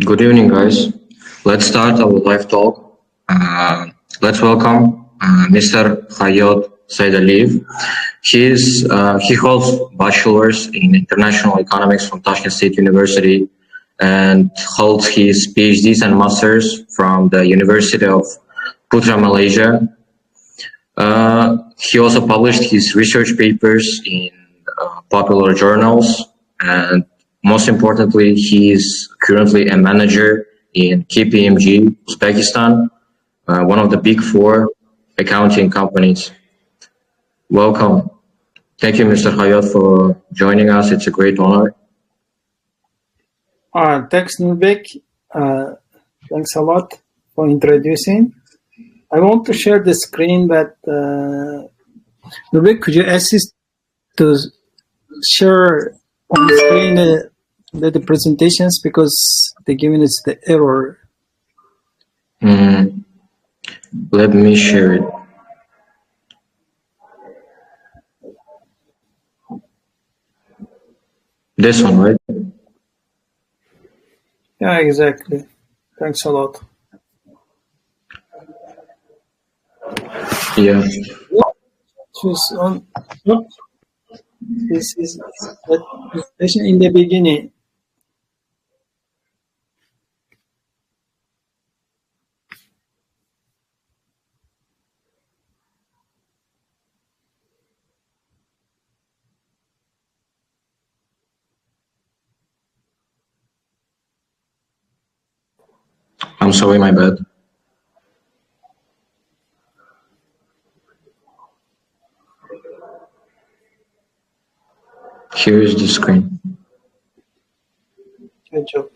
Good evening, guys. Let's start our live talk. Let's welcome Mr. Hayot Saydaliev. He holds bachelor's in international economics from Tashkent State University and holds his PhDs and masters from the University of Putra, Malaysia. He also published his research papers in popular journals, and most importantly, he is currently a manager in KPMG, Uzbekistan, one of the big four accounting companies. Welcome. Thank you, Mr. Hayot, for joining us. It's a great honor. Thanks, Nurbek. Thanks a lot for introducing. I want to share the screen, but Nurbek, could you assist to share on the screen the presentations, because they're giving us the error. Let me share it. This one, right? Yeah, exactly. Thanks a lot. Yeah. Choose on. This is the presentation in the beginning. I'm sorry, my bad. Here is the screen. Good job.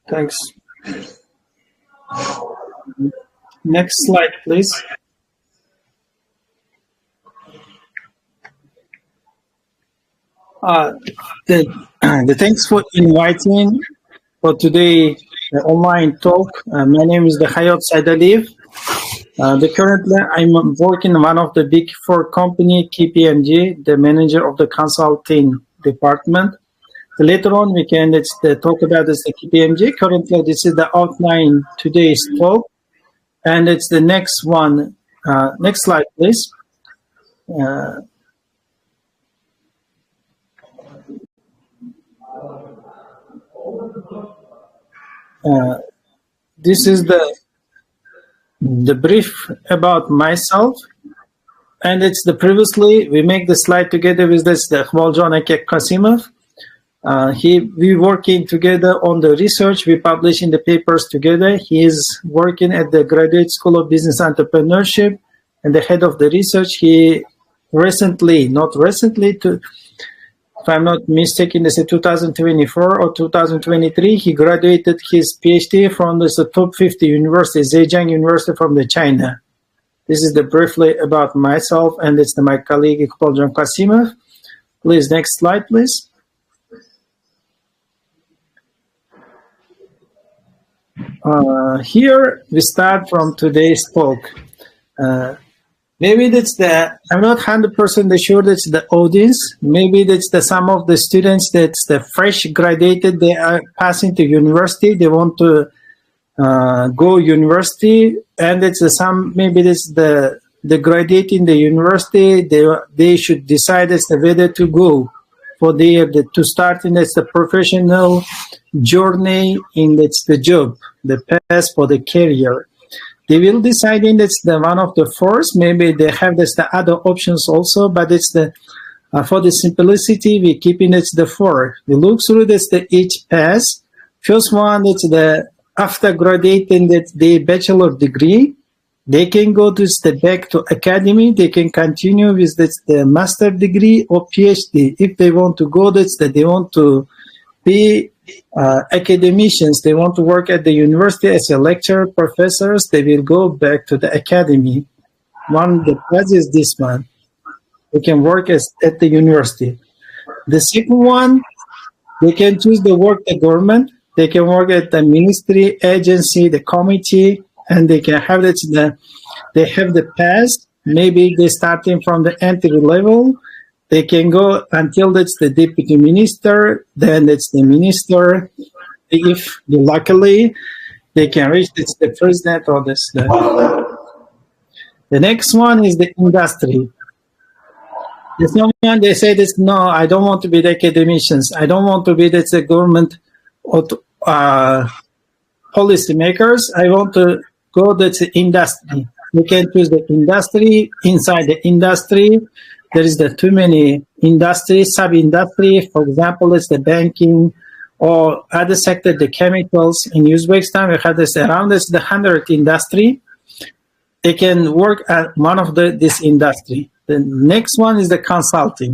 Thanks. Next slide, please. The thanks for inviting for today the online talk. My name is Hayot Saydaliev. Currently, I'm working in one of the big four company, KPMG, the manager of the consulting department. Later on, we can talk about the KPMG. Currently, this is the outline today's talk, and it's the next one. Next slide, please. This is the brief about myself, and it's the previously we make the slide together with the Khvaljon Kasimov. We working together on the research. We publishing the papers together. He is working at the Graduate School of Business Entrepreneurship and the head of the research. He recently, if I'm not mistaken, this is 2024 or 2023, he graduated his PhD from the top 50 university, Zhejiang University from the China. This is the briefly about myself, and it's my colleague Khvaljon Kasimov. Please, next slide, please. Here we start from today's talk. Maybe I'm not 100% sure that's the audience. Maybe that's some of the students that's the fresh graduated, they are passing to university, they want to go university, and maybe that's the graduate in the university, they should decide whether to go for to start in the professional journey in the job, the path for the career. They will decide in that's the one of the first. Maybe they have the other options also, but it's for the simplicity we keep in the four. We look through the each path. First one, it's after graduating the bachelor degree, they can go to back to academy. They can continue with the master degree or PhD. If they want to go, they want to be academicians, they want to work at the university as a lecturer, professors, they will go back to the academy. The path is this one. They can work at the university. The second one, they can choose to work at the government. They can work at the ministry, agency, the committee, and they can have they have the path. Maybe they starting from the entry level. They can go until that's the deputy minister, then that's the minister, if luckily they can reach the president or this. The next one is the industry. There's someone, they say this, no, I don't want to be the academicians. I don't want to be the government or policy makers. I want to go to the industry. You can choose the industry. Inside the industry, there is too many industries, sub-industry. For example, it's the banking or other sector, the chemicals. In Uzbekistan, we have this around the 100 industry. They can work at one of this industry. The next one is the consulting.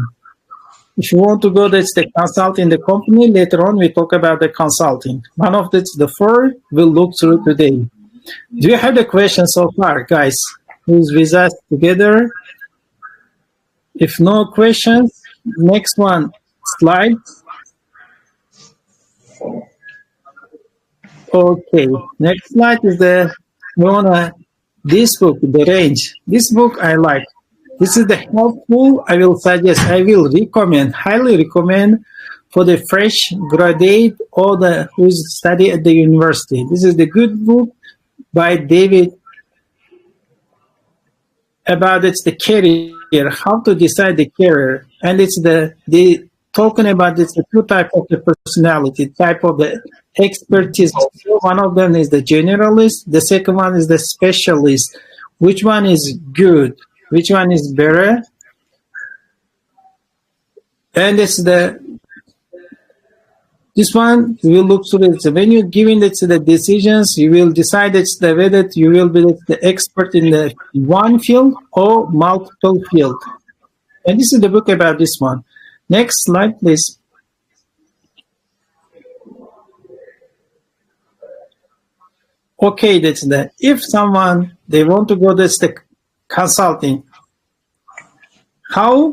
If you want to go to the consulting, the company, later on we talk about the consulting. One of the four we'll look through today. Do you have the question so far, guys? Who's with us together? If no questions, next one, slide. Okay, next slide is this book, The Range. This book I like. This is the helpful, I will suggest, I will recommend, highly recommend for the fresh graduate or who's study at the university. This is the good book by David about the career, how to decide the career. And it's talking about the two types of the personality, type of the expertise. One of them is the generalist. The second one is the specialist. Which one is good? Which one is better? And it's this one we will look through it. So when you're giving the decisions, you will decide whether you will be the expert in the one field or multiple field. And this is the book about this one. Next slide, please. Okay, that's that. If someone, they want to go to the consulting, how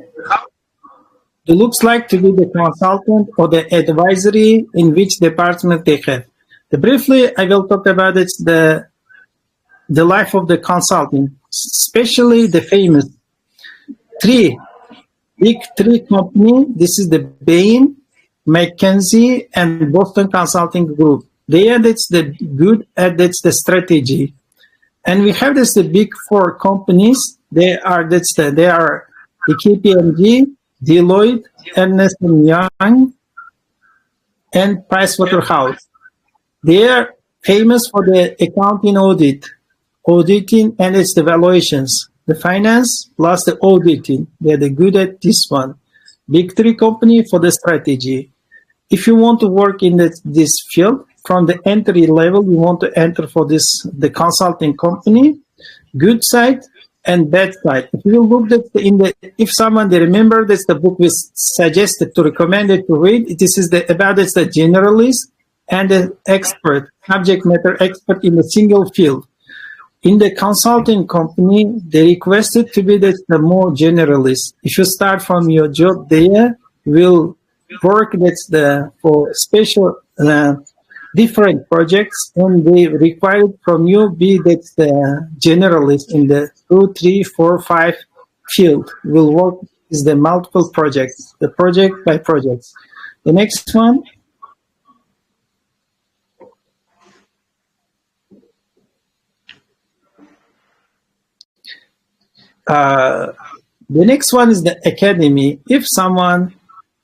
it looks like to be the consultant or the advisory in which department they have. Briefly, I will talk about the life of the consulting, especially the famous big three company. This is the Bain, McKinsey, and Boston Consulting Group. They are the good at the strategy, and we have the big four companies. They are the KPMG, Deloitte, Ernst & Young, and Pricewaterhouse. They are famous for the accounting auditing, and its evaluations. The finance plus the auditing. They're good at this one. Big three company for the strategy. If you want to work in this field, from the entry level, you want to enter for the consulting company, good side and bad side. If you look at if someone they remember that's the book we suggested to recommend it to read. This is about the generalist and the expert, subject matter expert in a single field. In the consulting company, they requested to be the more generalist. If you start from your job there, you will work for special different projects, and they require from you be the generalist in the 2, 3, 4, 5 field. Will work is the multiple projects, the project by projects. The next one. The next one is the academy. If someone,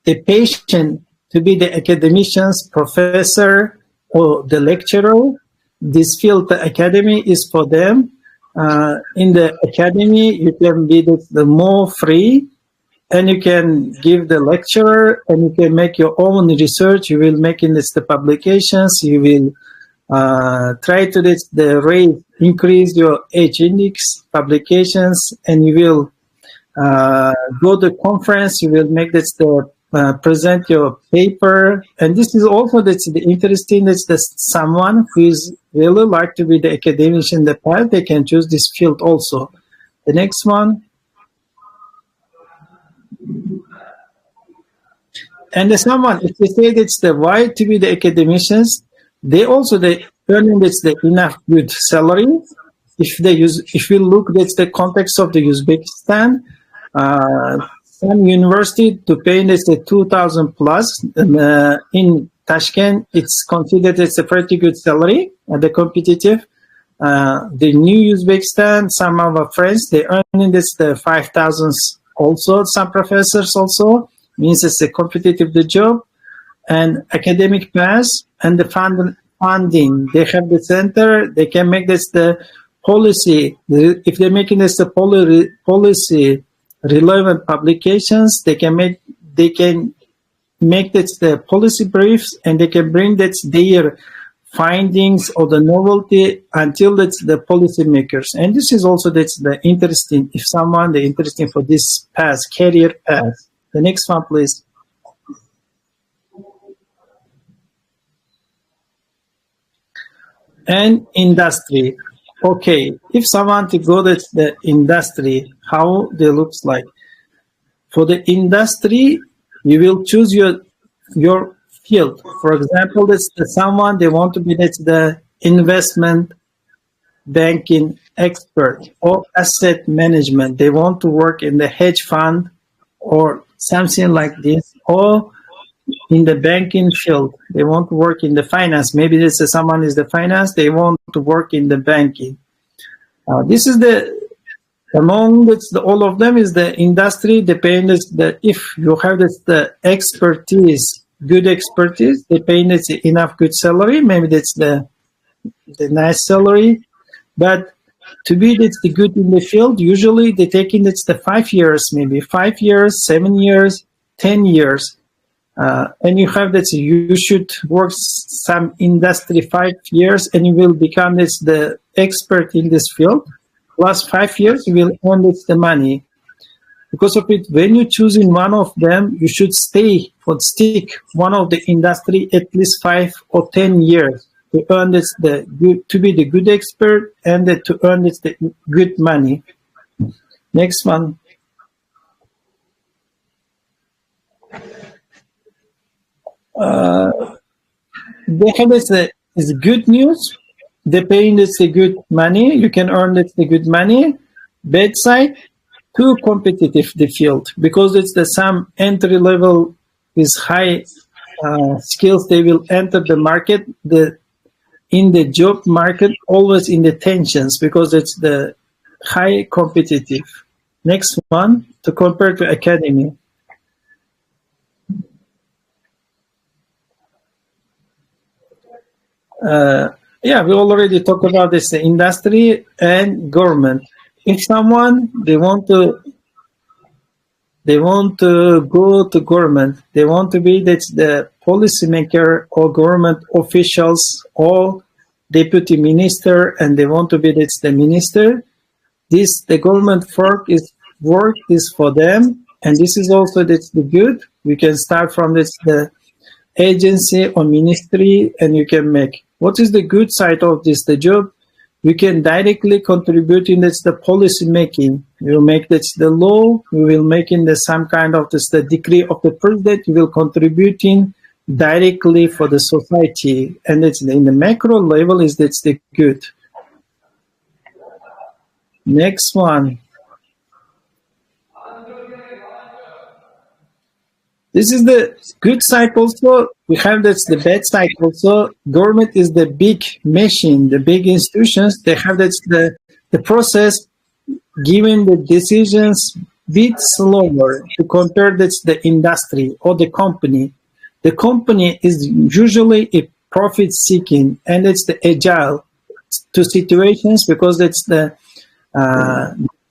the patient to be the academicians, professor, or the lecturer, this field, the academy is for them. In the academy, you can be the more free, and you can give the lecturer, and you can make your own research. You will make in the publications. You will try to increase your H index publications, and you will go to conference. You will make present your paper, and this is also the interesting. That's someone who is really like to be the academician in the past. They can choose this field also. The next one, and someone if they say it's the why to be the academicians, they earning enough good salary. If we look at the context of the Uzbekistan. Some university to pay the 2,000 plus in Tashkent, it's considered as a pretty good salary at the competitive. The new Uzbekistan, some of our friends, they earn in this the 5,000 also. Some professors also means it's a competitive the job, and academic pass and the funding. They have the center. They can make this the policy. If they're making this the policy relevant publications, they can make this the policy briefs, and they can bring that their findings or the novelty until that's the policymakers. And this is also that's the interesting, if someone the interesting for this path, career path. The next one, please. And industry. Okay, if someone to go to the industry, how they looks like. For the industry, you will choose your field. For example, that's someone they want to be that's the investment banking expert or asset management. They want to work in the hedge fund or something like this, or in the banking field. They want to work in the finance. Maybe this is someone is the finance. They want to work in the banking. This is the among all of them is the industry. Depends that if you have this the expertise, good expertise, they pay enough good salary. Maybe that's the nice salary, but to be that's the good in the field, usually they take in it's the 5 years, maybe 5 years, 7 years, 10 years. And you have that you should work some industry 5 years and you will become this the expert in this field. Last 5 years you will earn this the money. Because of it, when you choose in one of them, you should stick one of the industry at least 5 or 10 years to earn this the good, to be the good expert and to earn this the good money. Next one. They have this is good news. They paying this the good money. You can earn this the good money. Bad side, too competitive the field because it's the some entry level is high skills. They will enter the market. In the job market always in the tensions because it's the high competitive. Next one to compare to academy. Yeah, we already talked about this industry and government. If someone they want to go to government, they want to be that's the policymaker or government officials or deputy minister, and they want to be that's the minister. The government work is for them, and this is also that's the good. We can start from this the agency or ministry, and you can make. What is the good side of this? The job, we can directly contribute in this the policy making. We will make this the law. We will make in the some kind of this the decree of the president. We will contribute in directly for the society, and it's in the macro level is that's the good. Next one. This is the good side also. We have that's the bad side also. Government is the big machine, the big institutions. They have that's the process giving the decisions bit slower to compare that's the industry or the company. The company is usually a profit seeking and it's the agile to situations because that's the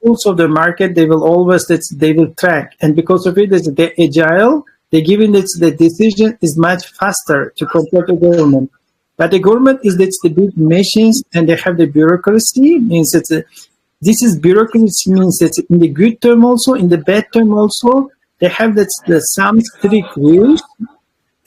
rules of the market. They will always they will track, and because of it, the agile. They given that the decision is much faster to compare to government, but the government is that's the big machines and they have the bureaucracy. Means it's this is bureaucracy means that in the good term also in the bad term also they have that's the some strict rules,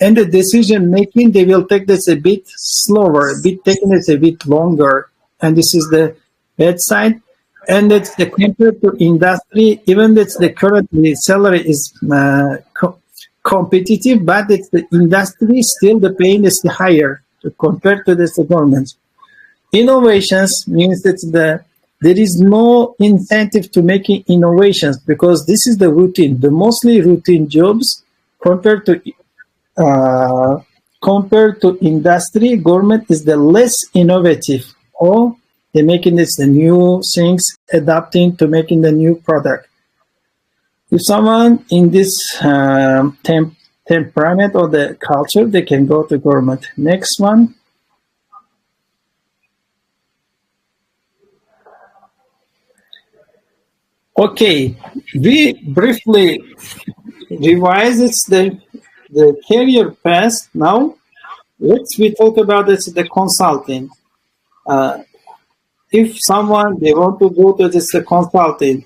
and the decision making they will take that's a bit slower, a bit taking it's a bit longer, and this is the bad side. And that's the compared to industry, even that's the current salary is competitive, but it's the industry still the paying is higher compared to the government. Innovations means that there is no incentive to making innovations because this is the routine, the mostly routine jobs compared to compared to industry, government is the less innovative, or they're making this the new things, adapting to making the new product. If someone in this temperament or the culture, they can go to government. Next one. Okay, we briefly revise the career path. Now, let's we talk about this the consulting. If someone they want to go to this consulting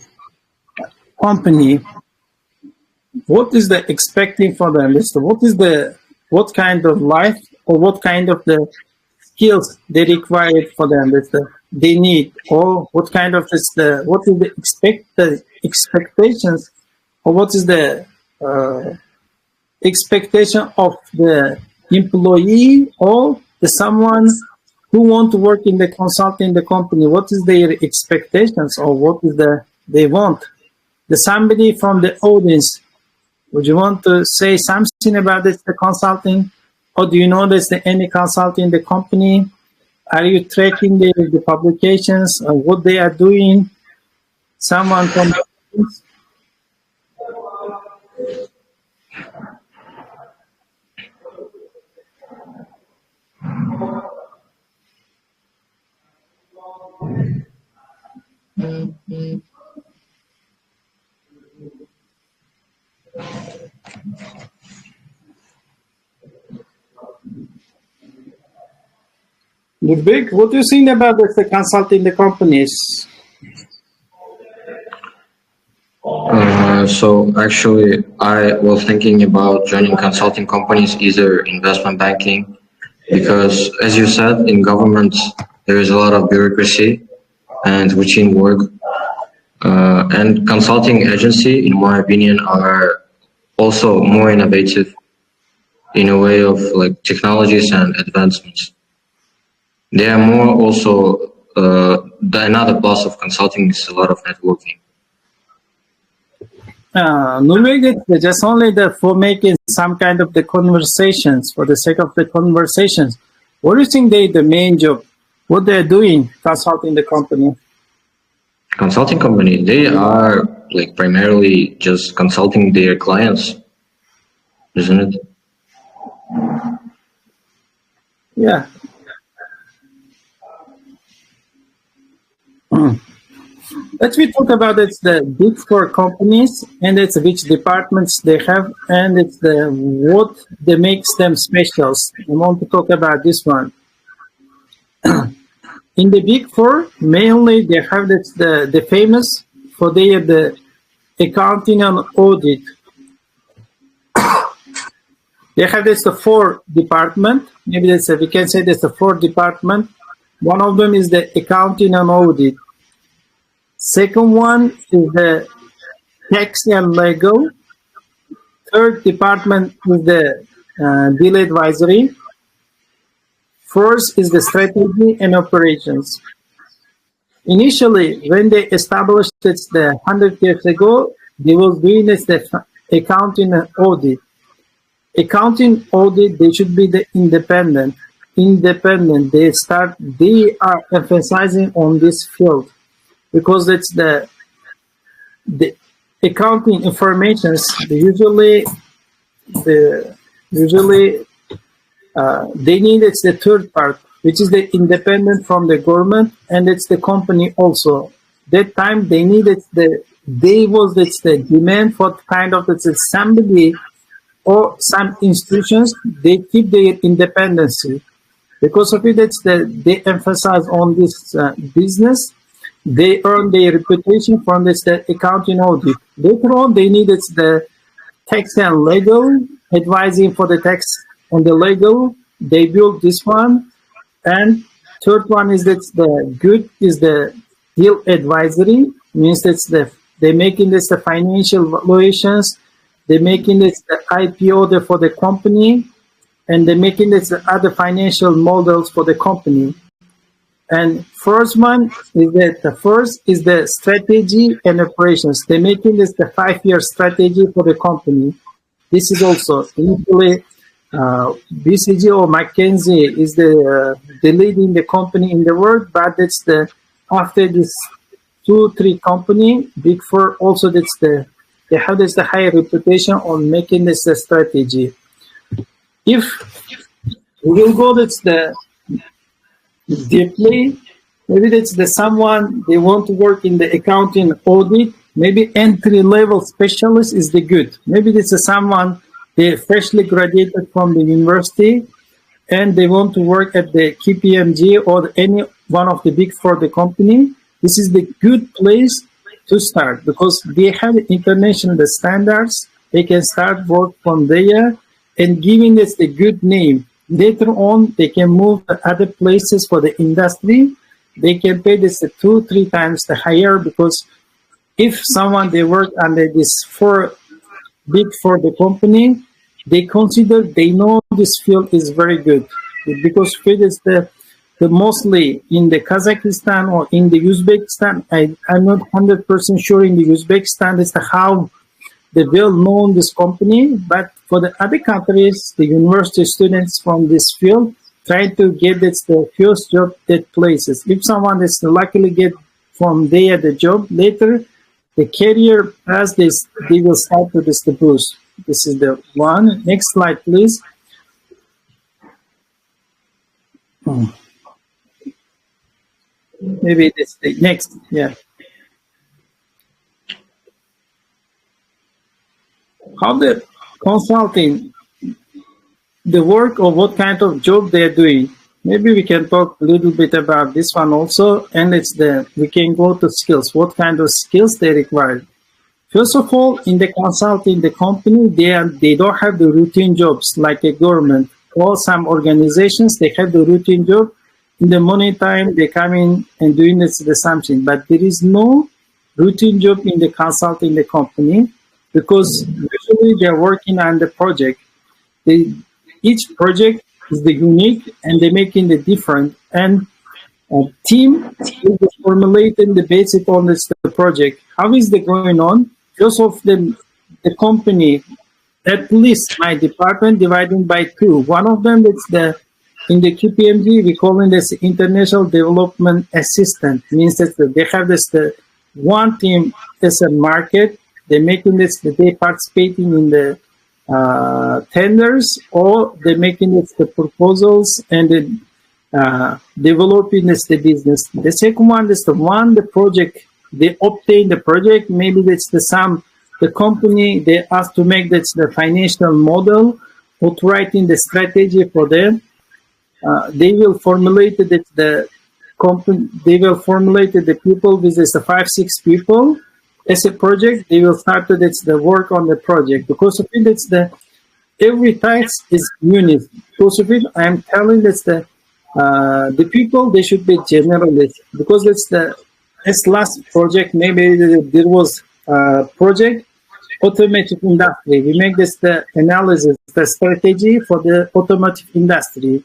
company, what is the expecting for them? What kind of life or what kind of the skills they require for them? They need, or what kind of what is the expectations, or what is the expectation of the employee or the someone who want to work in the consulting the company? What is their expectations, or what is they want? Somebody from the audience, would you want to say something about this, the consulting, or do you know there's any consulting the company? Are you tracking the publications or what they are doing? Someone from the audience? Berk, what do you think about the consulting the companies? So actually, I was thinking about joining consulting companies, either investment banking, because as you said, in government, there is a lot of bureaucracy and routine work. And consulting agency, in my opinion, are also more innovative in a way of like technologies and advancements. They are more also, another plus of consulting is a lot of networking. Nurveg, just only for making some kind of the conversations, for the sake of the conversations. What do you think the main job, what they're doing, consulting the company? Consulting company, they are like primarily just consulting their clients, isn't it? Yeah. Let's talk about the big four companies, and it's which departments they have, and it's what they makes them special. I want to talk about this one. In the big four, mainly they have the famous for the accounting and audit. They have the four department. Maybe we can say that's the four department. One of them is the accounting and audit. Second one is the tax and legal. Third department is the deal advisory. Fourth is the strategy and operations. Initially, when they established it 100 years ago, they was doing the accounting and audit. Accounting audit, they should be the independent. They are emphasizing on this field, because it's the accounting informations. They need the third part, which is the independent from the government, and it's the company also. That time they needed the demand for kind of somebody or some institutions. They keep their independence. Because of it, they emphasize on this business. They earn their reputation from the accounting audit. Later on, they needed the tax and legal, advising for the tax and the legal. They built this one. And third one is the deal advisory, means they're making the financial valuations, they're making the IPO for the company, and they're making the other financial models for the company. And first one is the strategy and operations. They're making the 5-year strategy for the company. This is also initially BCG or McKinsey is the lead in the company in the world, but it's the after this 2-3 company, Big Four also that's they have this the high reputation on making this a strategy. If we will go that's the deeply, maybe that's the someone they want to work in the accounting audit, maybe entry-level specialist is the good. Maybe this is someone they freshly graduated from the university and they want to work at the KPMG or any one of the Big Four the company. This is the good place to start because they have international standards. They can start work from there and giving this a good name. Later on, they can move to other places for the industry. They can pay this 2-3 times the higher because if someone they work under this Big Four the company, they consider they know this field is very good because field is the mostly in the Kazakhstan or in the Uzbekistan. I'm not 100% sure in the Uzbekistan is how they well known this company, but for the other countries, the university students from this field try to get this the first job at places. If someone is luckily get from there the job later, the career as this they will start to this the boost. This is the one. Next slide, please. Maybe it's the next, yeah. How the consulting, the work or what kind of job they're doing. Maybe we can talk a little bit about this one also, and we can go to skills. What kind of skills they require? First of all, in the consulting, the company they don't have the routine jobs like a government or some organizations. They have the routine job. In the morning time, they come in and doing the something, but there is no routine job in the consulting the company because usually they're working on the project. Each project is the unique and they're making the different. And a team is formulating the basic on this the project. How is it going on? First of the company, at least my department divided by 2. One of them is in the KPMG, we call it this International Development Assistant. Means that they have this one team as a market. They're making this, they participating in the tenders or they're making this the proposals and developing this the business. The second one is the project. They obtain the project. Maybe that's the company they ask to make that's the financial model or to writing the strategy for them. They will formulate the people with this 5-6 people as a project. They will start the work on the project because of it. It's every task is unique. Because of it, I'm telling the people they should be generalists because it's this last project. Maybe there was a project automotive industry. We make this the analysis, the strategy for the automotive industry.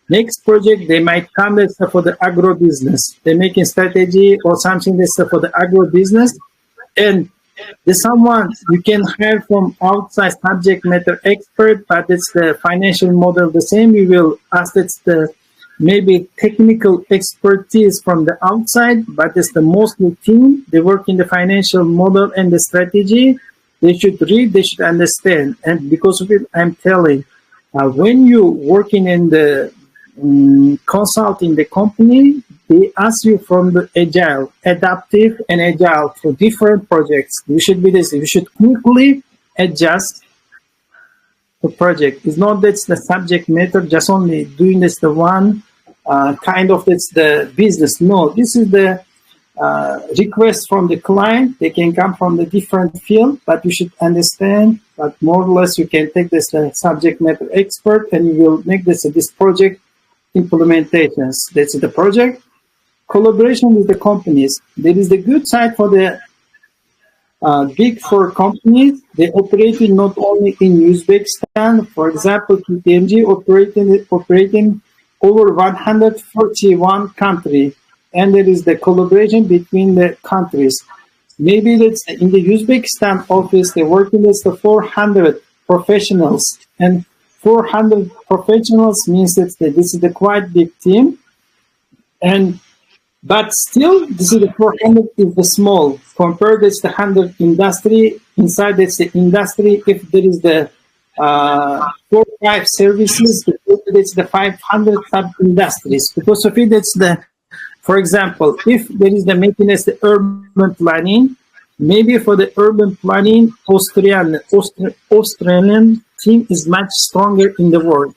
Next project, they might come for the agro business. They're making strategy or something for the agro business. And there's someone you can hire from outside subject matter expert, but it's the financial model the same. We will ask it's the maybe technical expertise from the outside, but it's the mostly team. They work in the financial model and the strategy. They should read, they should understand. And because of it, I'm telling, when you working in the consulting the company, they ask you from the agile, adaptive and agile for different projects. You should be this, you should quickly adjust the project. It's not that's the subject matter, just only doing this the one kind of that's the business. No, this is the request from the client. They can come from the different field, but you should understand that more or less you can take this subject matter expert and you will make this project implementations. That's the project. Collaboration with the companies. There is the good side for the Big Four companies. They operating not only in Uzbekistan. For example, KPMG operating over 141 countries. And there is the collaboration between the countries. Maybe that's in the Uzbekistan office, they're working with the 400 professionals. And 400 professionals means that this is a quite big team, but still this is the 400 is the small compared to the 100 industry. Inside it's the industry, if there is the 4-5 services, it's the 500 sub industries. Because of it, it's the, for example, if there is the maintenance, the urban planning, maybe for the urban planning, Australian team is much stronger in the world.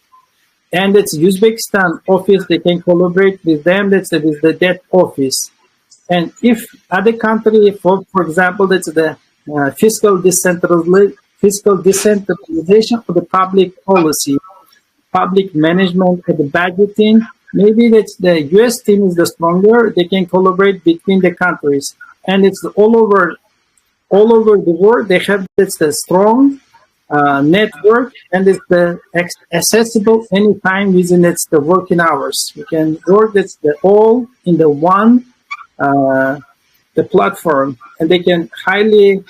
And it's Uzbekistan office, they can collaborate with them, that's that office. And if other country, for example, that's the fiscal decentralization of the public policy, public management and the budgeting, maybe that's the US team is the stronger, they can collaborate between the countries. And it's all over the world, they have this the strong network, and it's the accessible anytime within the working hours. You can work all in the one the platform, and they can highly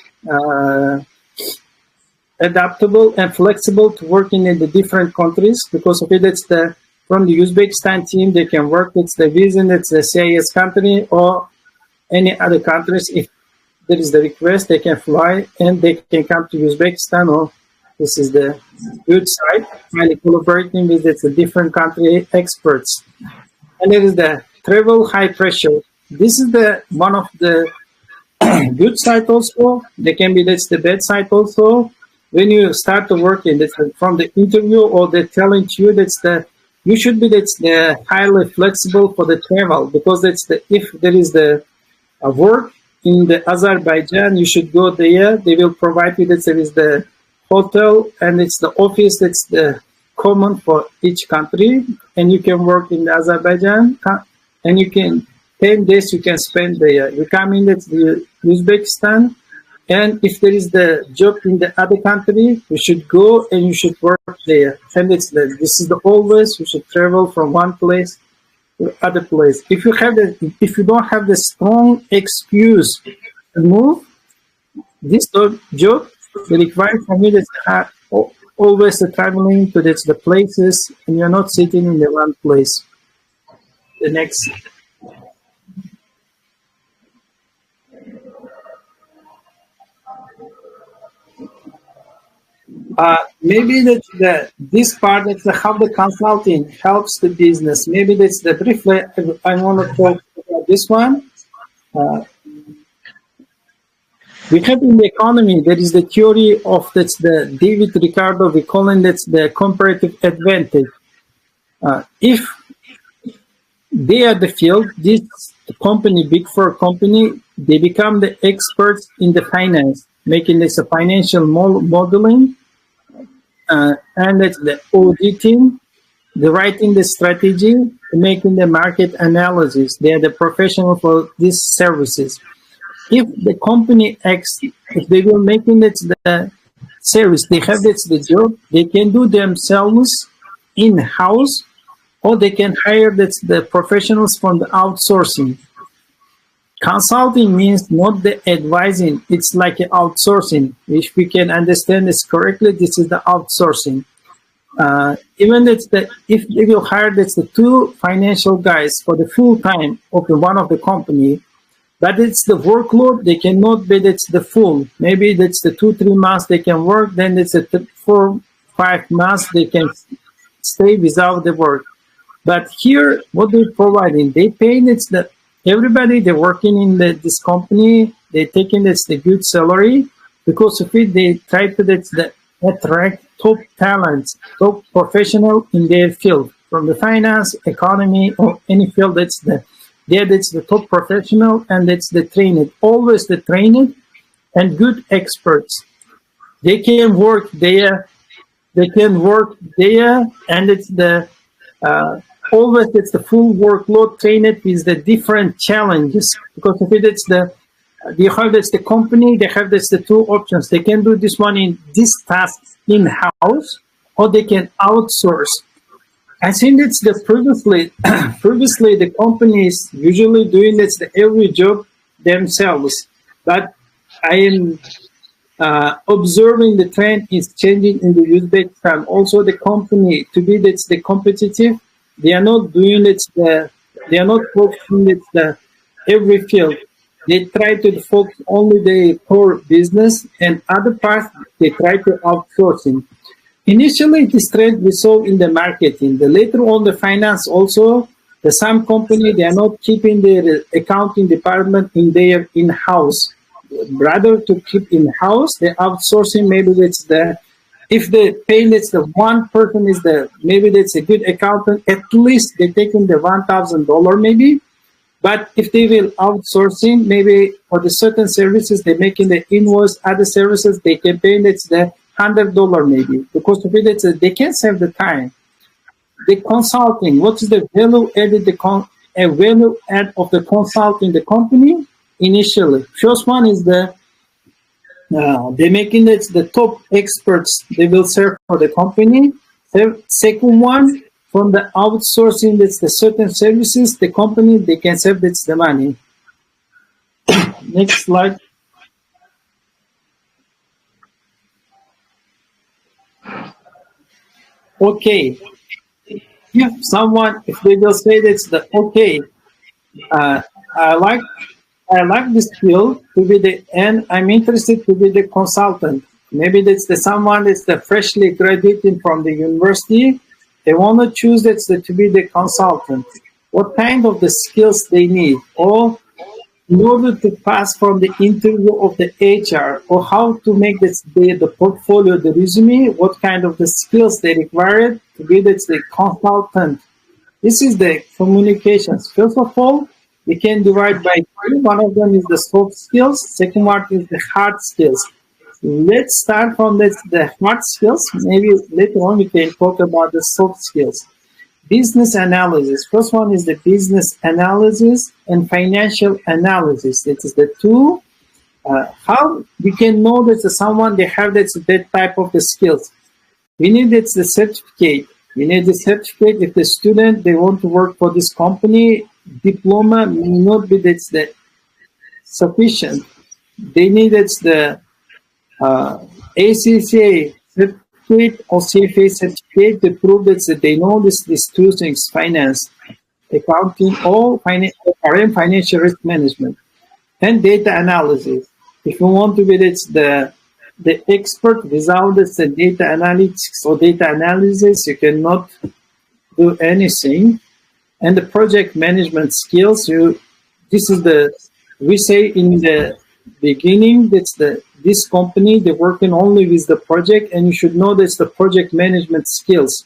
adaptable and flexible to working in the different countries. Because of it, it's from the Uzbekistan team, they can work with the within the CIS country or any other countries. If there is the request, they can fly and they can come to Uzbekistan, or this is the good side, highly collaborating with the different country experts. And there is the travel high pressure. This is the one of the good side also. They can be the bad side also. When you start to work in this, from the interview, or they're telling you you should be the highly flexible for the travel, because if there is the work in the Azerbaijan, you should go there. They will provide you there is the hotel, and it's the office that's the common for each country, and you can work in Azerbaijan, and you can 10 days you can spend there. You come in the Uzbekistan, and if there is the job in the other country, you should go and you should work there. And this is always you should travel from one place to other place. If you don't have the strong excuse to move, this job will require from you that always traveling to the places, and you're not sitting in the one place. The next. Maybe this part that's how the consulting helps the business. Maybe that's the briefly I want to talk about this one. We have in the economy, there is the theory of the David Ricardo, we call it the comparative advantage. If they are the field, this company, big four company, they become the experts in the finance, making this a financial modeling, and it's the auditing, the writing the strategy, making the market analysis. They are the professional for these services. If the company X, if they will making it the service, they have the job, they can do themselves in-house, or they can hire the professionals from the outsourcing. Consulting means not the advising, it's like outsourcing. If we can understand this correctly, this is the outsourcing. Even if they will hire the two financial guys for the full time of one of the company, but it's the workload, they cannot be the full. Maybe that's the 2-3 months they can work, then it's 4-5 months they can stay without the work. But here, what they're providing, they pay everybody, they're working in this company, they're taking the good salary. Because of it, they try to attract top talents, top professional in their field, from the finance, economy, or any field that's the top professional, and that's the trained, always the trained and good experts. They can work there, and it's always it's the full workload trained with the different challenges. Because of it, it's the company, they have the two options. They can do this one in this task in-house, or they can outsource. I think it's previously the companies usually doing every job themselves. But I am observing the trend is changing in the Uzbekistan. Also, the company to be that's the competitive, they are not doing it. They are not focusing it every field. They try to focus only the core business, and other parts they try to outsourcing. Initially, this trend we saw in the marketing. The later on, the finance also. The some company they are not keeping their accounting department in their in-house. Rather to keep in-house, the outsourcing, maybe that's the, if the pay that's the one person is the, maybe that's a good accountant, at least they take in the $1,000 maybe. But if they will outsourcing, maybe for the certain services, they making the invoice, other services, they can pay that's the $100 maybe. Because of it, they can't save the time. The consulting, what is the value added, value add of the consulting the company? Initially, first one is the they making it the top experts they will serve for the company. Second one, from the outsourcing that's the certain services the company they can save that's the money. Next slide. Okay, if someone if they will say that's the okay, I like this skill to be the, and I'm interested to be the consultant. Maybe that's the someone that's the freshly graduating from the university. They want to choose that's the, to be the consultant. What kind of the skills they need, or in order to pass from the interview of the HR, or how to make this the portfolio, the resume, what kind of the skills they require to be that's the consultant. This is the communications. First of all, we can divide by three. One of them is the soft skills. Second one is the hard skills. Let's start from the hard skills. Maybe later on we can talk about the soft skills. Business analysis. First one is the business analysis and financial analysis. It is the two. How we can know that someone they have that type of the skills. We need the certificate. We need the certificate if the student they want to work for this company. Diploma may not be that's the sufficient. They need the ACCA certificate or CFA certificate to prove that they know these two things: finance, accounting, or financial risk management, and data analysis. If you want to be the expert without the data analytics or data analysis, you cannot do anything. And the project management skills, this is we say in the beginning, that's this company, they're working only with the project, and you should know that's the project management skills,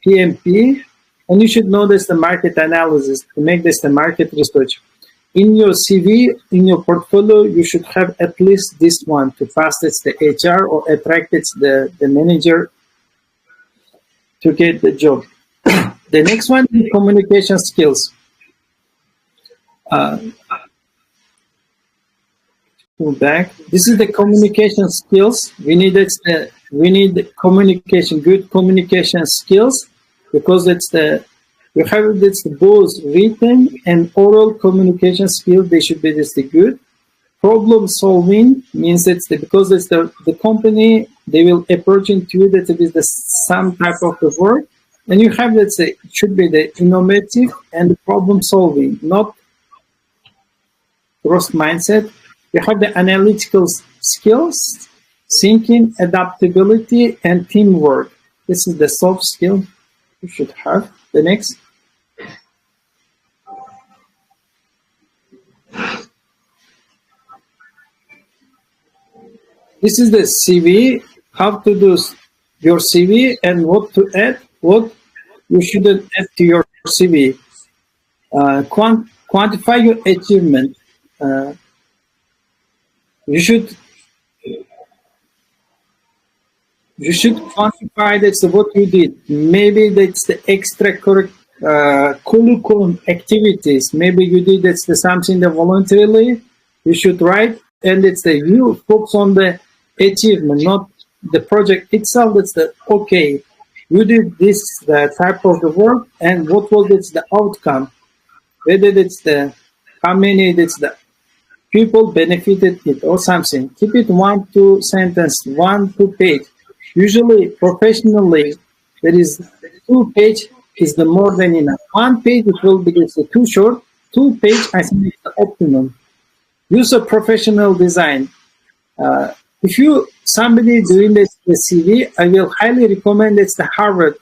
PMP, and you should know that's the market analysis, to make this the market research. In your CV, in your portfolio, you should have at least this one to pass it's the HR or attract it's the manager to get the job. The next one is communication skills. Go back. This is the communication skills. We need communication, good communication skills, because you have both written and oral communication skills. They should be good. Problem solving means because it's the company they will approach into you that it is some type of the work. And you have it should be the innovative and the problem solving, not growth mindset. You have the analytical skills, thinking, adaptability, and teamwork. This is the soft skill you should have. The next. This is the CV, how to do your CV and what to add, what you shouldn't add to your CV. Quantify your achievement. You should quantify that's what you did. Maybe that's the curriculum activities. Maybe you did that's something that voluntarily you should write, and it's you focus on the achievement, not the project itself. That's okay. You did this type of the work, and what was the outcome? Whether it's how many it's people benefited it or something. Keep it 1-2 sentence, 1-2 page. Usually, professionally, there is 2 page is the more than enough. 1 page it will be too short. 2 page I think is the optimum. Use a professional design. If you somebody doing this the CV, I will highly recommend it's the Harvard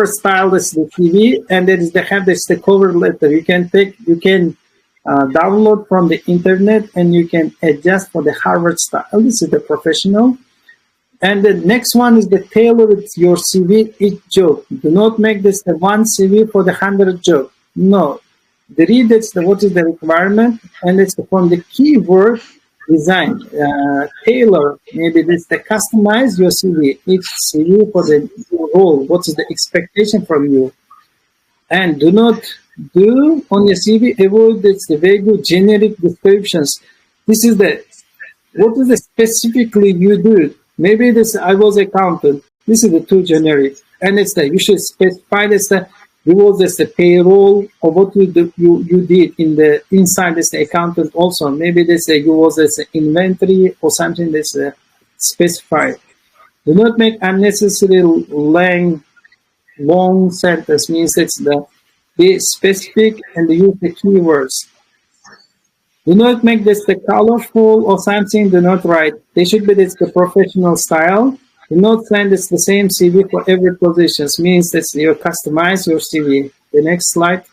style is the CV, and there is they have this the cover letter. You can download from the internet and you can adjust for the Harvard style. This is the professional. And the next one is the tailored your CV each job. Do not make this the one CV for the 100 job. No, read it's the what is the requirement, and it's from the keyword design, tailor. Maybe this the customize your CV each CV for the role. What is the expectation from you? And do not do on your CV avoid this the very good generic descriptions. This is the what is the specifically you do. Maybe this I was accountant. This is the too generic, and it's the you should specify this the was this the payroll or what you do, you did in the inside this the accountant also. Maybe this you was this inventory or something that's specified. Do not make unnecessary long sentence. Means it's the be specific and use the keywords. Do not make this the colorful or something. Do not write. They should be this the professional style. Do not send this the same CV for every position. Means that you customize your CV. The next slide.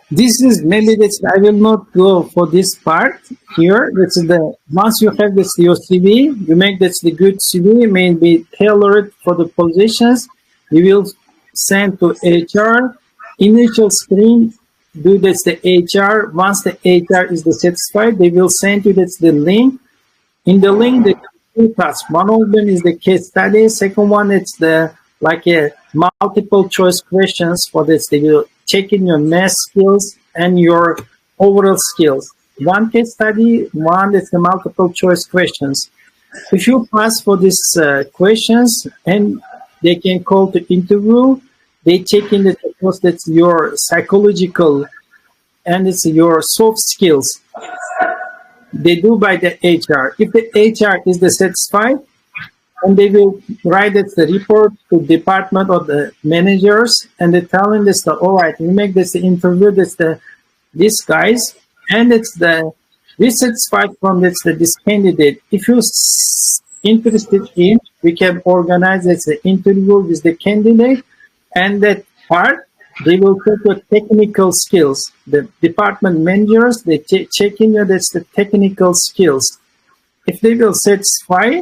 This is maybe this. I will not go for this part here. This is the once you have this your CV, you make this the good CV, maybe tailored for the positions. You will send to HR. Initial screen. Do this the HR. Once the HR is satisfied, they will send you this the link. In the link, the two tasks. One of them is the case study. Second one, it's the like a multiple choice questions for this. They will check in your math skills and your overall skills. One case study, one is the multiple choice questions. If you pass for these questions and they can call to interview, they check in that's your psychological and it's your soft skills. They do by the HR. If the HR is satisfied, and they will write it the report to department or the managers, and they tell them this all right, we make this interview these guys, and it's the dissatisfied from this candidate. If you're interested in, we can organize the interview with the candidate, and that part they will check your technical skills. The department managers they check in that's the technical skills. If they will satisfy.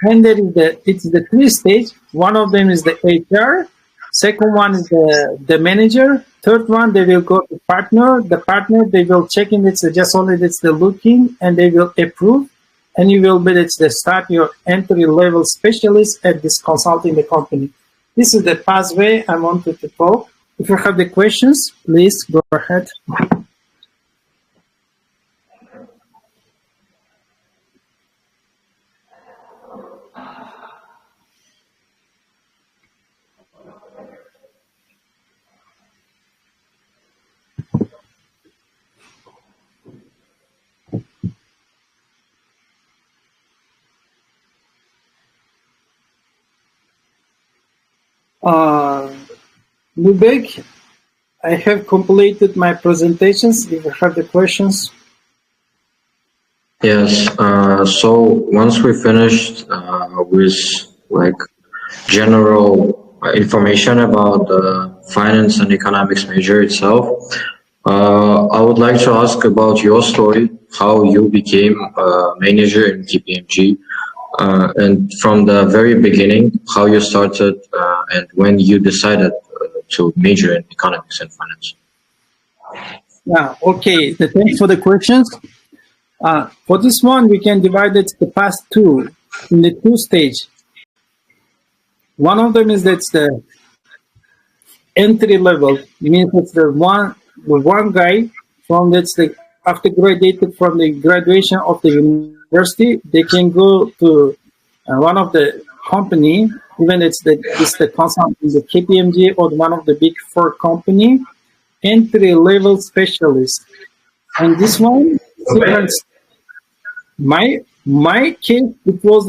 And there is it's the 3 stage. One of them is the HR. Second one is the manager. Third one, they will go to partner. The partner, they will check in. It's just only it's the looking, and they will approve. And you will be the start your entry level specialist at this consulting the company. This is the pathway I wanted to talk. If you have the questions, please go ahead. Berk, I have completed my presentations. If you have the questions. Yes. So once we finished with like general information about the finance and economics major itself, I would like to ask about your story, how you became a manager in KPMG, and from the very beginning, how you started and when you decided to major in economics and finance. Yeah, okay. Thanks for the questions. For this one, we can divide it the past two in the 2 stage. One of them is that's the entry level. It means it's the one guy from that's the after graduated from the graduation of the university, they can go to one of the company, even it's the consultant, the KPMG or one of the big four company, entry-level specialist. And this one, different. My case, it was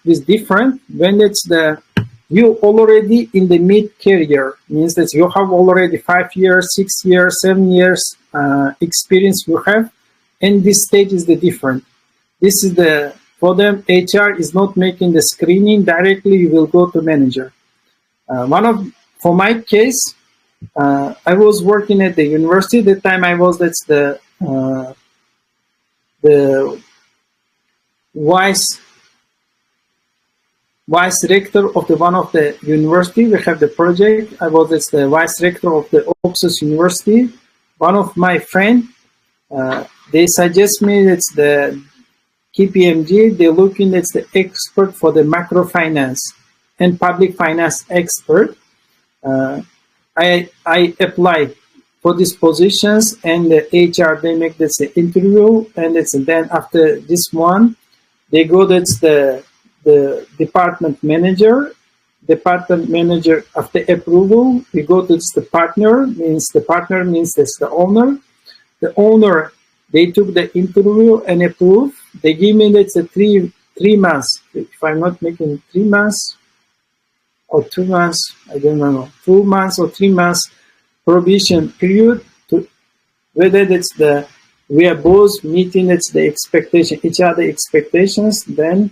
is different when you already in the mid-career, means that you have already 5 years, 6 years, 7 years experience you have, and this stage is the different. This is for them, HR is not making the screening directly, you will go to manager. For my case, I was working at the university. At the time I was, the vice rector of one of the university. We have the project. I was the vice rector of the Oxford University. One of my friend, they suggest me it's the KPMG. They're looking at the expert for the macrofinance and public finance expert. I apply for these positions, and the HR they make this interview, and then after this one, they go the department manager. Department manager, after approval, we go to the partner. The partner means that's the owner. The owner, they took the interview and approved. They give me three months. If I'm not making 3 months or 2 months, I don't know, 2 months or 3 months probation period to whether we are both meeting the expectation, each other expectations. Then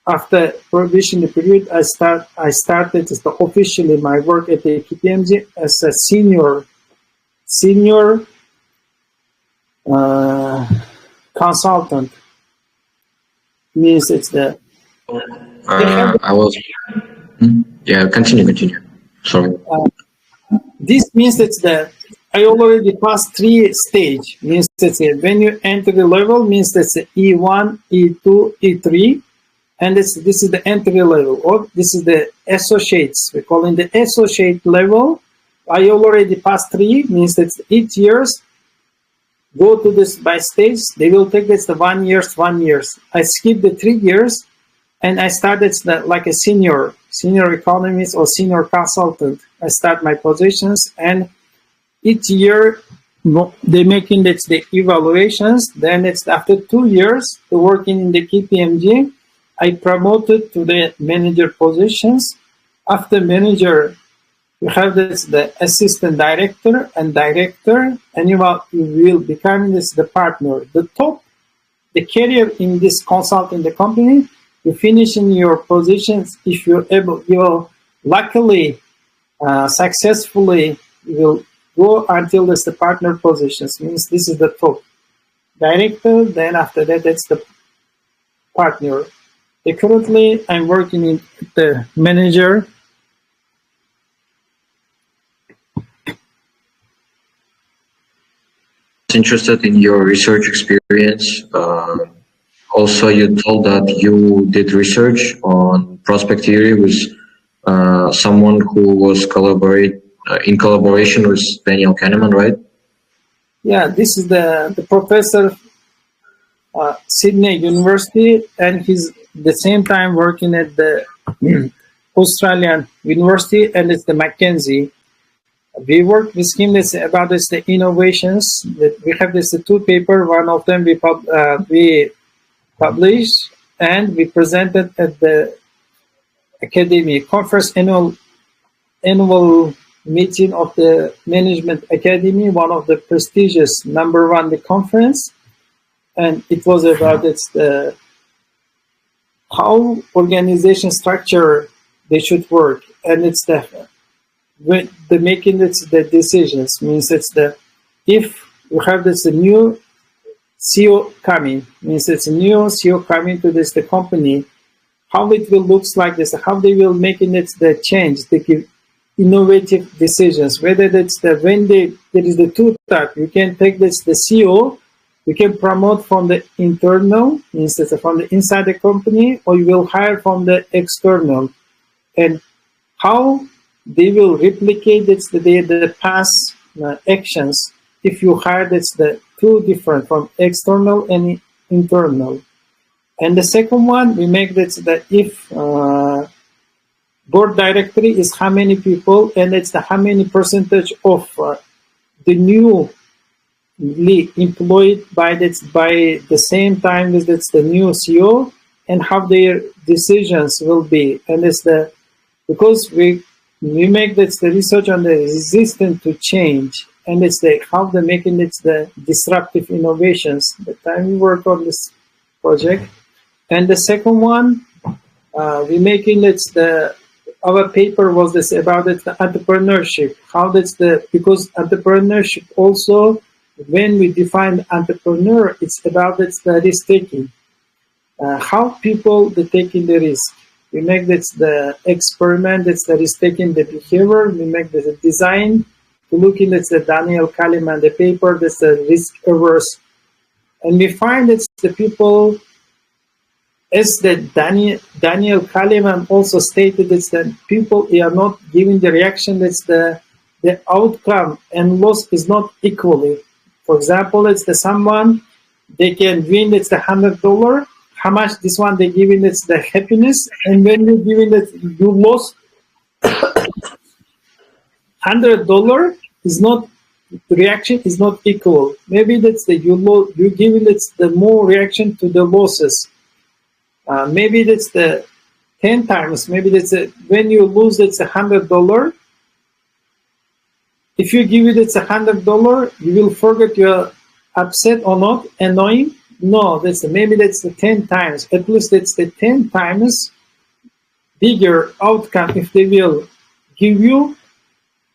after probation period, I started officially my work at the KPMG as a senior consultant. Means Continue. Sorry. This means I already passed 3 stage. Means when you enter the level, means that's E1, E2, E3, and this is the entry level, or this is the associates. We call it the associate level. I already passed 3, means that each years go to this by stage. They will take this the 1 year. I skipped the 3 years, and I started like a senior economist or senior consultant. I start my positions, and each year they making the evaluations. Then after 2 years to working in the KPMG, I promoted to the manager positions. After manager, you have the assistant director and director, and you will become the partner. The career in this consulting the company, you finish in your positions if you're able. You luckily, successfully, you will go until the partner positions. Means this is the top director. Then after that, that's the partner. Currently, I'm working in the manager. Interested in your research experience. Also, you told that you did research on prospect theory with someone who was in collaboration with Daniel Kahneman, right? Yeah, this is the professor Sydney University, and he's the same time working at the Australian University, and it's the Mackenzie. We worked with him about the innovations. That we have the 2 papers. One of them we published and we presented at the Academy conference annual meeting of the Management Academy, one of the prestigious #1 the conference, and it was about how organization structure they should work, and it's when the making the decisions. Means if you have the new CEO coming, means it's a new CEO coming to the company, how it will looks like this, how they will making the change, they give innovative decisions. Whether when there is the 2 type, you can take the CEO, you can promote from the internal, means from the inside the company, or you will hire from the external, and how they will replicate the past actions if you hire the 2 different from external and internal. And the second one, we make that if board directory is how many people, and it's the how many percentage of the newly employed by the same time as that's the new CEO, and how their decisions will be. And it's because we make the research on the resistance to change, and it's how they're making the disruptive innovations. The time we work on this project. And the second one, we making our paper was about the entrepreneurship. How because entrepreneurship also, when we define entrepreneur, it's about the risk taking. How people they taking the risk. We make the experiment. It's the risk taking the behavior. We make the design. To look in the Daniel Kahneman the paper. That's the risk averse, and we find it's the people. As the Daniel Kahneman also stated, it's that people are not giving the reaction. That's the outcome and loss is not equally. For example, it's someone they can win. It's the $100. How much this one they giving? It's the happiness, and when you giving it, you lost $100 is not reaction is not equal. Maybe that's you giving the more reaction to the losses. Maybe that's the 10 times. Maybe that's when you lose, it's $100. If you give it's $100, you will forget you're upset or not, annoying. No, maybe that's the 10 times. At least that's the 10 times bigger outcome. If they will give you,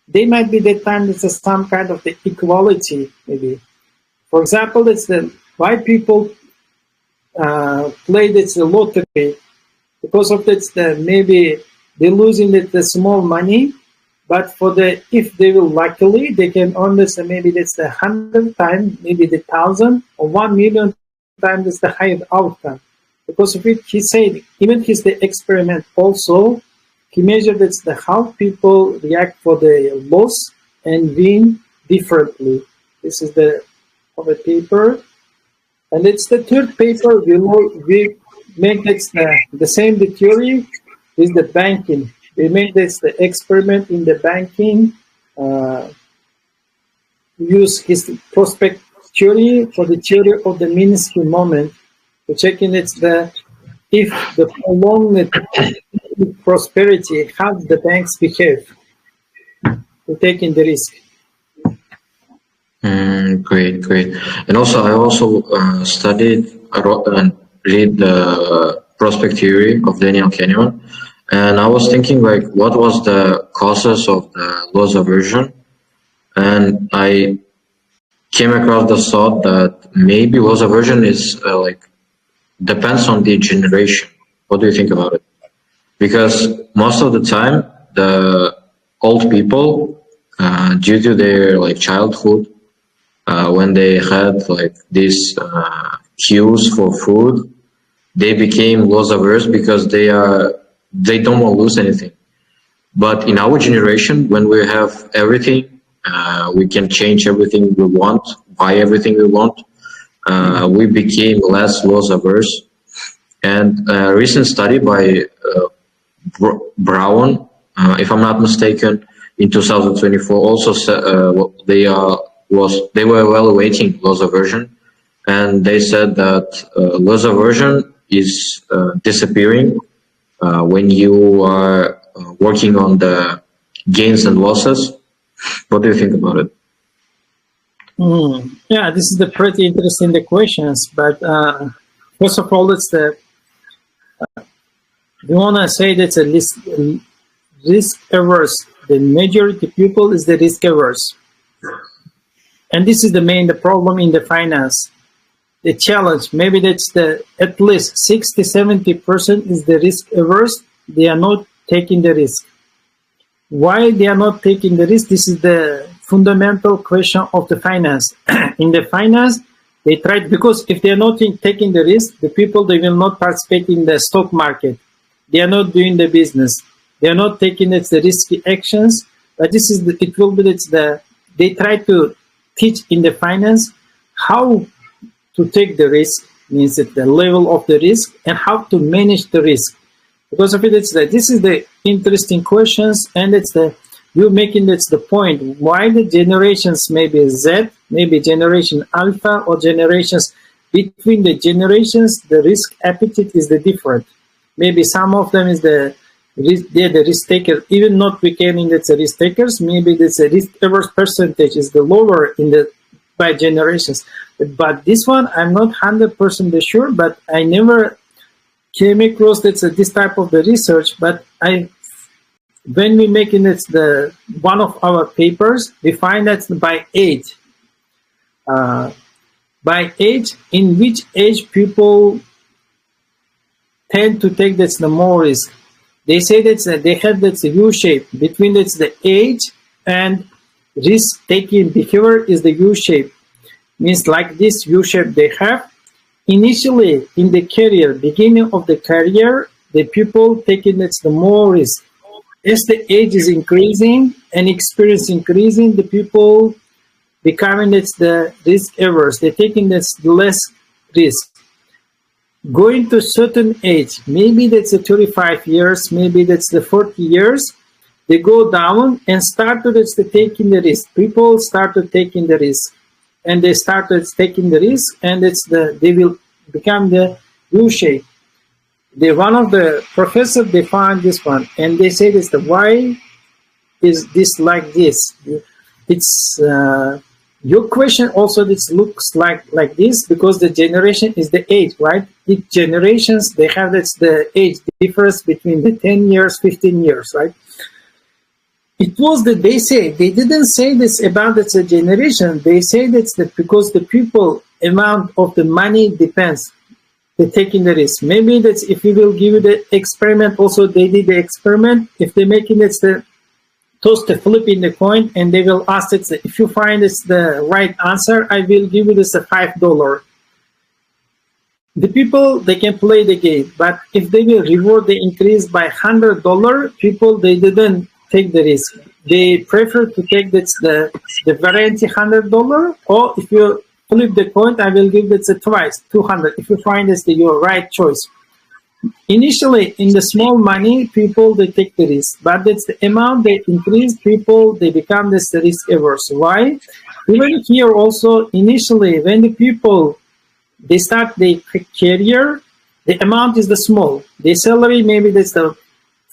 they might be that time. It's some kind of the equality. Maybe, for example, that's why people. Play the lottery because of maybe they're losing the small money, but if they will luckily they can earn maybe that's the 100 times, maybe the 1,000 or 1 million times is the higher outcome. Because of it, he said even the experiment also he measured how people react for the loss and win differently. This is of a paper. And it's the third paper we make the same theory is the banking. We make the experiment in the banking, use his prospect theory for the theory of the minuscule moment to check in if the prolonged prosperity, how the banks behave to taking the risk. Great. And also, I studied and read the prospect theory of Daniel Kahneman, and I was thinking what was the causes of the loss aversion, and I came across the thought that maybe loss aversion is depends on the generation. What do you think about it? Because most of the time, the old people, due to their childhood. When they had these cues for food, they became loss averse because they don't want to lose anything. But in our generation, when we have everything, we can change everything we want, buy everything we want. We became less loss averse. And a recent study by Brown, if I'm not mistaken, in 2024 also said they were evaluating loss aversion, and they said that loss aversion is disappearing when you are working on the gains and losses. What do you think about it? Yeah, this is the pretty interesting questions. But first of all, it's we want to say that's a risk averse. The majority people is the risk averse. And this is the problem in the finance. The challenge, maybe that's at least 60-70% is the risk averse. They are not taking the risk. Why they are not taking the risk? This is the fundamental question of the finance. In the finance, they try, because if they are not taking the risk, the people, they will not participate in the stock market. They are not doing the business. They are not taking the risky actions. But this is they try to teach in the finance how to take the risk means that the level of the risk and how to manage the risk. Because of it, it's that this is the interesting questions, and it's the you making that's the point why the generations maybe Z, maybe generation alpha, or generations between the generations, the risk appetite is the different. Maybe some of them is they're the risk taker, even not becoming that's the risk takers. Maybe that's a risk averse percentage is the lower in the by generations. But this one I'm not 100% sure. But I never came across that's this type of the research. But when we making it the one of our papers, we find that by age. By age, in which age people tend to take that's the more risk. They say that they have that's a U shape between that's the age and risk-taking behavior is the U shape. Means like this U shape they have. Initially in the career, beginning of the career, the people taking that's the more risk. As the age is increasing and experience increasing, the people becoming it's the risk averse. They're taking that's less risk. Going to certain age, maybe that's the 35 years, maybe that's the 40 years, they go down and start to that's the taking the risk. People start to taking the risk, and they start to taking the risk, and they will become the U shape. One of the professors they found this one, and they say this: why is this like this? It's your question also. This looks like this because the generation is the age, right? Each generations they have that's the age difference between the 10 years, 15 years, right? It was that they say they didn't say this about the generation. They say that's because the people amount of the money depends. They're taking the risk. Maybe that's if we will give you the experiment. Also, they did the experiment. If they're making it's the toss the flip in the coin, and they will ask it if you find it's the right answer, I will give you this a $5. The people they can play the game, but if they will reward the increase by $100, people they didn't take the risk. They prefer to take that's the variety $100, or if you flip the coin, I will give it twice, 200. If you find it's your right choice. Initially, in the small money, people they take the risk, but that's the amount they increase. People they become this risk averse. Why? Even here also, initially, when the people they start their career, the amount is the small. The salary maybe that's the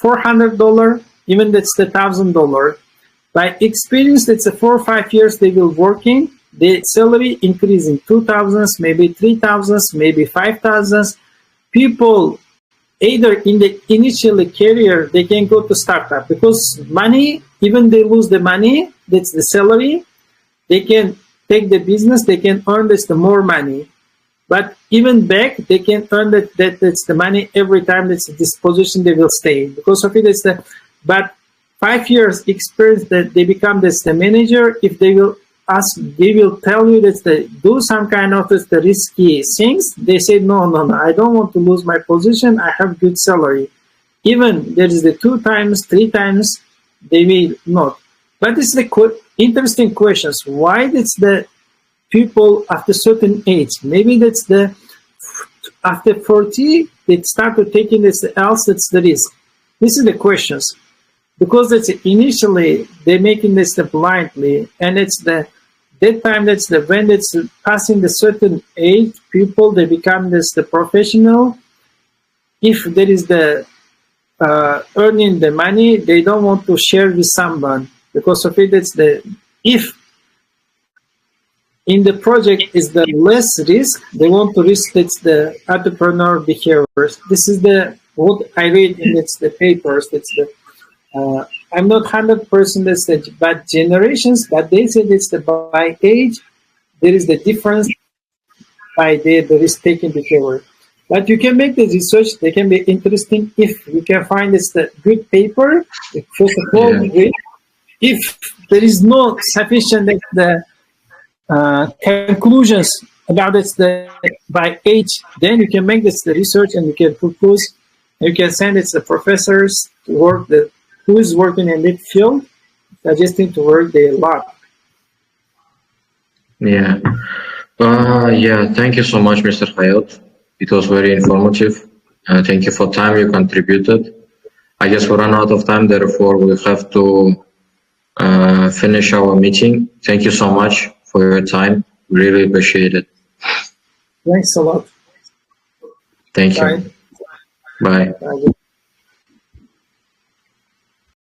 $400, even that's the $1,000. By experience, that's the 4 or 5 years they will working. The salary increasing 2,000s, maybe 3,000s, maybe 5,000s. People either in the initial career they can go to startup because money, even they lose the money, that's the salary. They can take the business, they can earn this the more money. But even back, they can earn that's the money every time that's this position they will stay because of it. It's but 5 years experience that they become this the manager. If they will ask, they will tell you that they do some kind of the risky things. They say no, I don't want to lose my position. I have good salary. Even there is the 2 times, 3 times, they will not. But it's the interesting questions. Why that's the people after certain age? Maybe that's the after 40 they start to taking this else that's the risk. This is the questions. Because it's initially they're making this blindly, and it's that time that's when it's passing the certain age, people they become the professional. If there is the earning the money, they don't want to share with someone because of it. It's if in the project is the less risk, they want to risk it's the entrepreneur behaviors. This is what I read in the papers. It's I'm not 100% but generations, but they said it's by age there is the difference by the risk-taking behavior. But you can make the research; they can be interesting if you can find it's the good paper. First of all, if there is no sufficient conclusions about it's by age, then you can make this the research and you can propose. You can send it to the professors to work who is working in that field, suggesting to work their lab. Yeah. Thank you so much, Mr. Hayot. It was very informative. Thank you for time you contributed. I guess we run out of time, therefore we have to finish our meeting. Thank you so much for your time. Really appreciate it. Thanks a lot. Thank you. Bye. Bye. Bye.